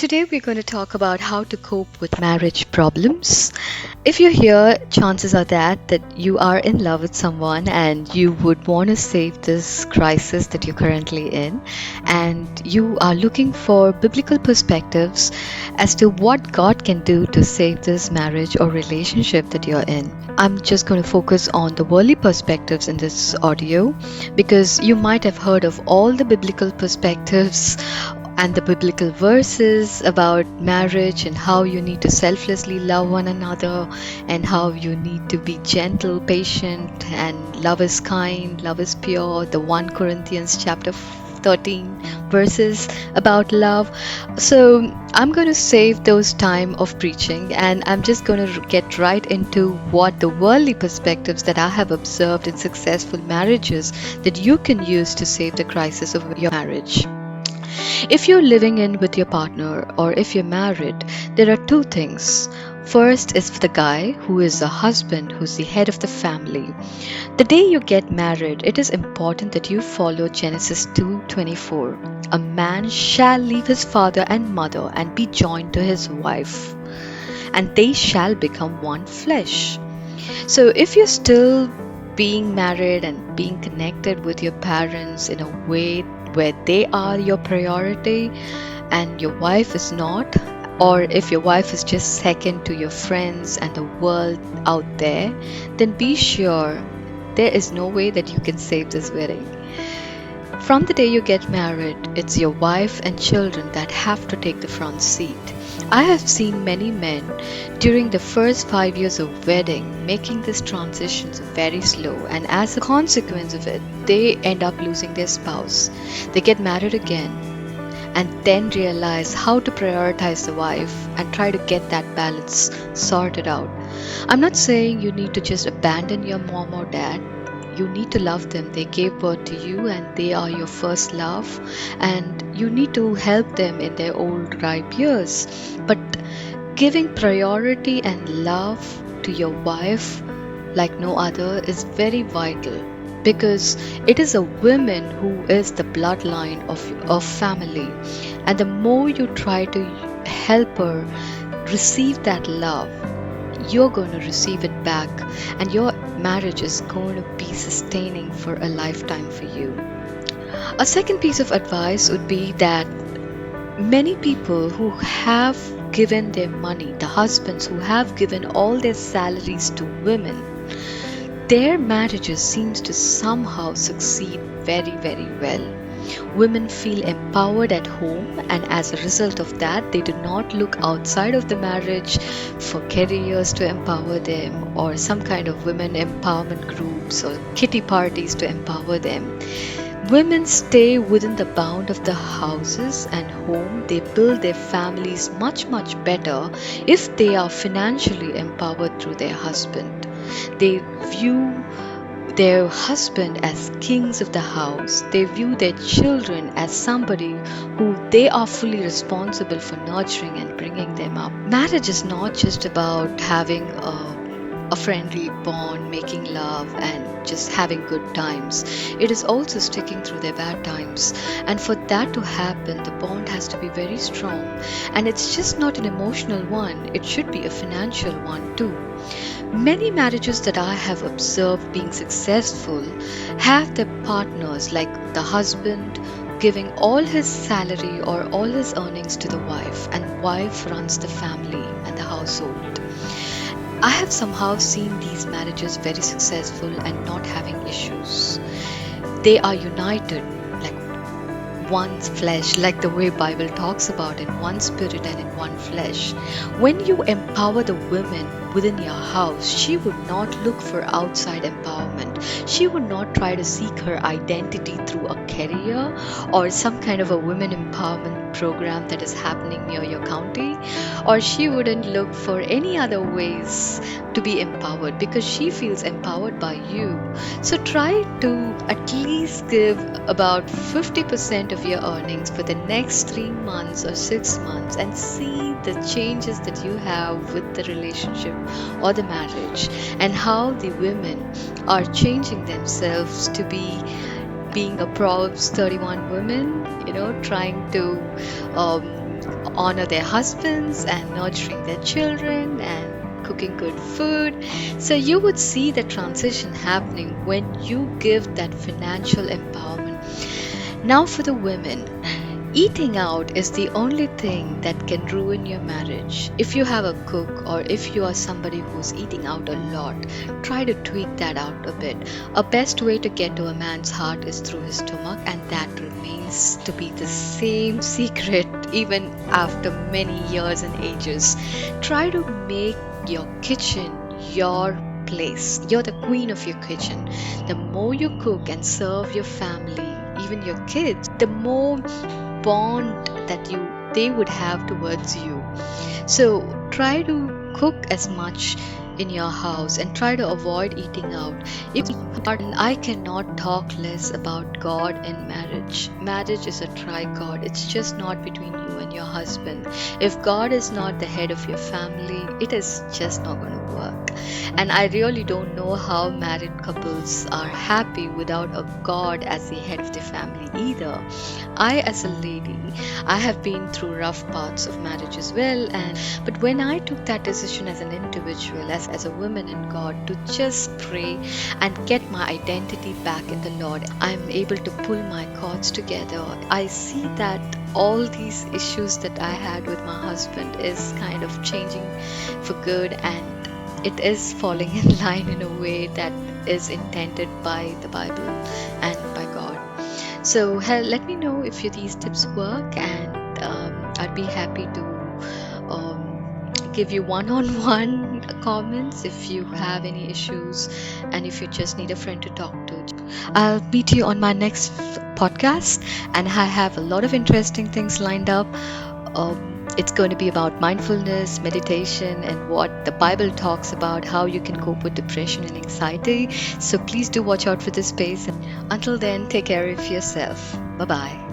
Today, we're going to talk about how to cope with marriage problems. If you're here, chances are that you are in love with someone and you would want to save this crisis that you're currently in, and you are looking for biblical perspectives as to what God can do to save this marriage or relationship that you're in. I'm just going to focus on the worldly perspectives in this audio because you might have heard of all the biblical perspectives and the biblical verses about marriage and how you need to selflessly love one another and how you need to be gentle, patient, and love is kind, love is pure. The 1 Corinthians chapter 13 verses about love. So I'm going to save those time of preaching and I'm just going to get right into what the worldly perspectives that I have observed in successful marriages that you can use to save the crisis of your marriage. If you're living in with your partner or if you're married, there are two things. First is for the guy who is a husband, who's the head of the family. The day you get married, it is important that you follow Genesis 2:24. A man shall leave his father and mother and be joined to his wife, and they shall become one flesh. So if you're still being married and being connected with your parents in a way where they are your priority and your wife is not, or if your wife is just second to your friends and the world out there, then be sure there is no way that you can save this wedding. From the day you get married, it's your wife and children that have to take the front seat. I have seen many men during the first 5 years of wedding making this transition very slow, and as a consequence of it, they end up losing their spouse. They get married again and then realize how to prioritize the wife and try to get that balance sorted out. I'm not saying you need to just abandon your mom or dad. You need to love them. They gave birth to you and they are your first love, and you need to help them in their old ripe years. But giving priority and love to your wife like no other is very vital, because it is a woman who is the bloodline of family, and the more you try to help her receive that love, you're going to receive it back, and your marriage is going to be sustaining for a lifetime for you. A second piece of advice would be that many people who have given their money, the husbands who have given all their salaries to women, their marriages seems to somehow succeed very, very well. Women feel empowered at home, and as a result of that, they do not look outside of the marriage for careers to empower them or some kind of women empowerment groups or kitty parties to empower them. Women stay within the bound of the houses and home. They build their families much, much better if they are financially empowered through their husband. They view their husband as kings of the house. They view their children as somebody who they are fully responsible for nurturing and bringing them up. Marriage is not just about having a friendly bond, making love, and just having good times. It is also sticking through their bad times. And for that to happen, the bond has to be very strong. And it's just not an emotional one, it should be a financial one too. Many marriages that I have observed being successful have their partners, like the husband giving all his salary or all his earnings to the wife, and wife runs the family and the household. I have somehow seen these marriages very successful and not having issues. They are united like one flesh, like the way Bible talks about, in one spirit and in one flesh. When you empower the women within your house, she would not look for outside empowerment. She would not try to seek her identity through a career or some kind of a women empowerment program that is happening near your county, or she wouldn't look for any other ways to be empowered because she feels empowered by you. So try to at least give about 50% of your earnings for the next 3 months or 6 months and see the changes that you have with the relationship or the marriage, and how the women are changing themselves to be being a Proverbs 31 woman, trying to honor their husbands and nurturing their children and cooking good food. So you would see the transition happening when you give that financial empowerment. Now, for the women, eating out is the only thing that can ruin your marriage. If you have a cook or if you are somebody who's eating out a lot, try to tweak that out a bit. A best way to get to a man's heart is through his stomach, and that remains to be the same secret even after many years and ages. Try to make your kitchen your place. You're the queen of your kitchen. The more you cook and serve your family, even your kids, the more bond that you they would have towards you. So try to cook as much in your house and try to avoid eating out. If I cannot talk less about God in marriage. Marriage is a trigod. It's just not between you and your husband. If God is not the head of your family, it is just not going to work. And I really don't know how married couples are happy without a God as the head of the family either. I, as a lady, I have been through rough parts of marriage as well, but when I took that decision as an individual, as a woman in God, to just pray and get my identity back in the Lord, I'm able to pull my cords together. I see that all these issues that I had with my husband is kind of changing for good, and it is falling in line in a way that is intended by the Bible and by God. So let me know if these tips work, and I'd be happy to give you one-on-one comments if you have any issues and if you just need a friend to talk to. I'll meet you on my next podcast, and I have a lot of interesting things lined up. It's going to be about mindfulness, meditation, and what the Bible talks about, how you can cope with depression and anxiety. So please do watch out for this space. Until then, take care of yourself. Bye bye.